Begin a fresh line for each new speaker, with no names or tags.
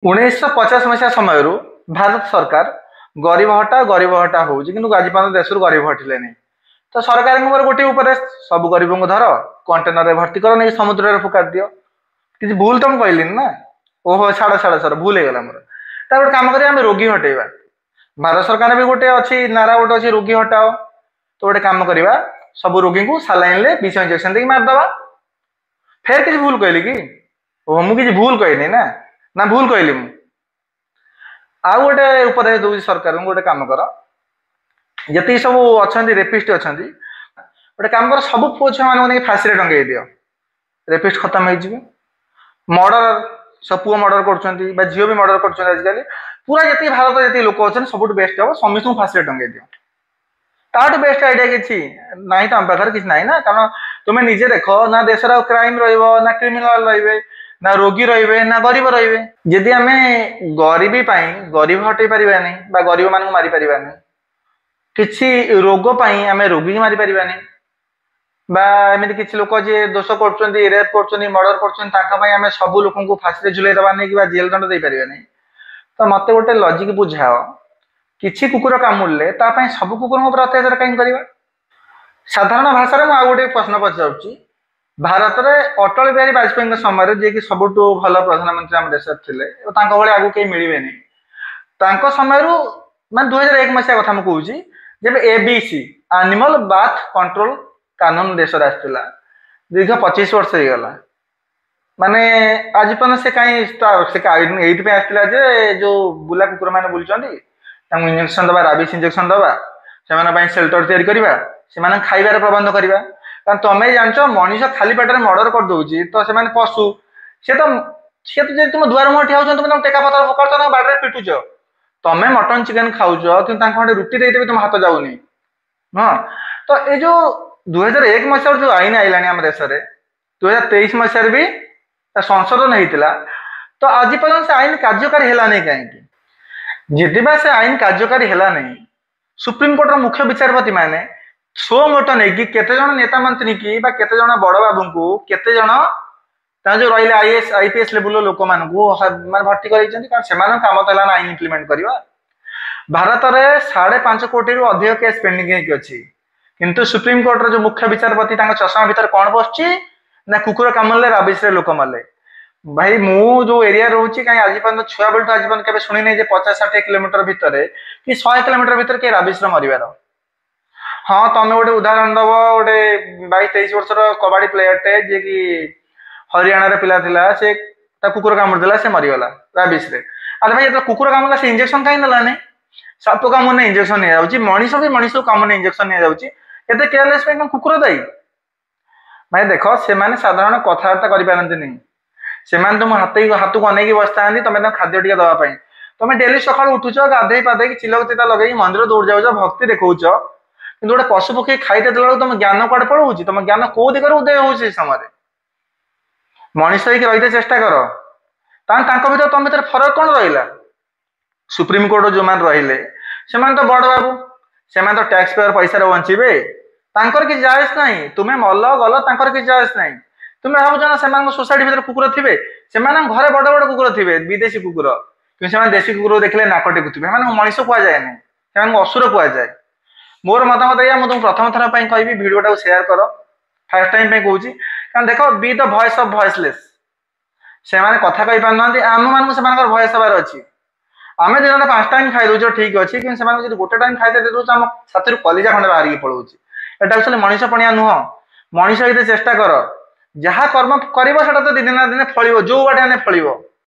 1950 मसीहा समय भारत सरकार गरीब हटा हो आज देश गरीब हटिले नहीं। तो सरकार गोटे उपदेश सब गरीब को धर कंटेनर रे भर्ती कर नहीं समुद्र में फुका दियो। किसी भूल तो मुझे कहली ना। ओहो छाड़ छाड़ सर भूल हो गला मोर। गोटे कम कर रोगी हटेबा। भारत सरकार भी गोटे अच्छी नारा गोटे अच्छी रोगी हटाओ। तो गोटे कम करवा सब रोगी को सालाइन ले विष इंजेक्शन देकी मारदवा। फेर किसी भूल कहली कि ओह मुझे भूल कहनी ना ना भूल कहली मु आउ गोटे उपदेश दूसरी सरकार गोटे कम कर जी सब अच्छा रेपिस्ट अच्छा गोटे कम कर सब पुओ छुआ मान फाँसी टंगे दियो। रेपिस्ट खत्म हो मर्डर सब पुओ मर्डर कर झील भी मर्डर कर पूरा जी भारत जी लोक अच्छा सब बेस्ट हम समस्त को फाँसी टंगे दियो। ताठू बेस्ट आइडिया किसी ना तुम पाखे किसी ना कारण तुम्हें निजे देख ना देश क्राइम ना क्रिमिनाल रे ना रोगी रे ना गरीब रे। जदि आम गरीबी गरीब हटई पारानी गरीब मान मारी पारानी किसी रोग आम रोगी मारी पारानी एमती किसी लोक जी दोष कर रेप कर मर्डर कर सब लोक फाँसी झुलाई दबा नहीं कि जेल दंड दे पारानी। तो मत गोटे लजिक बुझाओ किसी कुकुर कामुड़े सब कुकुर अत्याचार कहीं करवा। साधारण भाषा में गोटे प्रश्न पचार भारत में अटल बिहारी वाजपेयी समय जी कि सबुठ भल प्रधानमंत्री आम देश थे भाई आगे कहीं मिले समय मैं 2001 मसीहा कथा मुझे जब एबीसी एनिमल बाथ कंट्रोल कानून देश आसाला दीर्घ 25 वर्ष हो गला माने आज पर्यटन से कहीं ये आसाला जो बुला कुकुर मैंने बुलूँ इंजेक्शन दबा राबिस इंजेक्शन दबा से सेल्टर तैयारी करवा से खाइबार प्रबंध करवा। कारण तुम्हें जानच मनीष खाली पेट में मर्डर कर दूसरी तो से पशु सी तो तुम दुआर मुहर ठिया तुम टेका पतर फोकाड़ बाड़े पिटुच तुम्हें मटन चिकेन खाऊच कि रुटी देते तुम हाथ जाऊनी। हाँ तो ये जो 2001 मसीह जो आईन आईला आम देश में 2023 मसीह भी संशोधन होता तो आज पर्यटन से आईन कार्यकारी है नहीं कहीं जिबा से आईन कार्यकारी है नहीं सुप्रीमकोर्टर मुख्य विचारपति मैंने सो मोट नहीं केते जन नेता मंत्री की केते जन बड़ बाबू को केते जन जो रही आईएएस आईपीएस लेवल लोक मान भर्ती कर काम तो आईन इम्प्लीमेंट करवा। भारत में 5.5 कोटी रु अधिक केस पेंडिंग अच्छी किंतु सुप्रीमकोर्टर जो मुख्य विचारपति चषमा भितर कौन बस ना कुकुर कामुड़े राबिस लोक मरले। भाई मु जो एरिया रोचे कहीं आज पर्यटन छुआ बेलू आज पर्यटन शुणी नहीं 50-60 किलोमीटर भितर कि 100 किलोमीटर भितर किए राबिस मरबार। हाँ तुम गोटे उदाहरण दब गोटे 22-23 वर्ष कबाड़ी प्लेयरटे जी कि हरियाणा पिला थिला से कुकुर कामुड़ा से मरीगला राबिस। अरे भाई जो कुकुर कामुड़ा से इंजेक्शन कहीं ना साप कामुड़े इंजेक्शन नहीं जाऊँगी मनीष भी मनीष को कामुड़े इंजेक्शन नहीं जाऊँगी एत केयरलेस कुकुर दायी। भाई देख से साधारण कथबार्ता करें से तुम हाथ को अनेक बसता तुम खाद्य टे दवाई तुम डेली सका उठुच गाधे पाधे चिलक चिता लगे मंदिर दौड़ जाऊच भक्ति देखौच कि गोटे पशु पक्षी खाईदे देला तुम ज्ञान कड़े पड़ोची तुम ज्ञान कौ दिगरे उदय हो समय मनीष रही चेष्टा कर भर तुम भर फरक कौन रहा। सुप्रीमकोर्ट जो मैंने रहिले से तो बड़ बाबू से तो टैक्स पेयर पैसा बंचे कि जायज ना तुम्हें मल गल कि जायज ना तुम्हें भावुच ना से सोसाइटी भर कुकुर थे से घरे बड़ बड़ कुकुर थे विदेशी कुकुर कि देशी कुकुर देखले नाक टेकुवे मनीष कह जाए ना असुर कह जाए। मोर मतामत या मुझे प्रथम थर कह भिडियोटा सेयार कर फास्ट टाइम कहूँ कारण देख be the voice of voiceless से कथा कही पार आम मान से वॉइस हबार अच्छी आम दिन 5 टाइम खाई दौर ठीक अच्छे कि गोटे टाइम खाई दे आम साथी कलिजा खंडे बाहर पड़ोची एटा एक्चुअली मनीष पणिया नुह मनीष चेष्टा कर जहाँ कर्म कर दिन ना दिन फल जो बाटे फल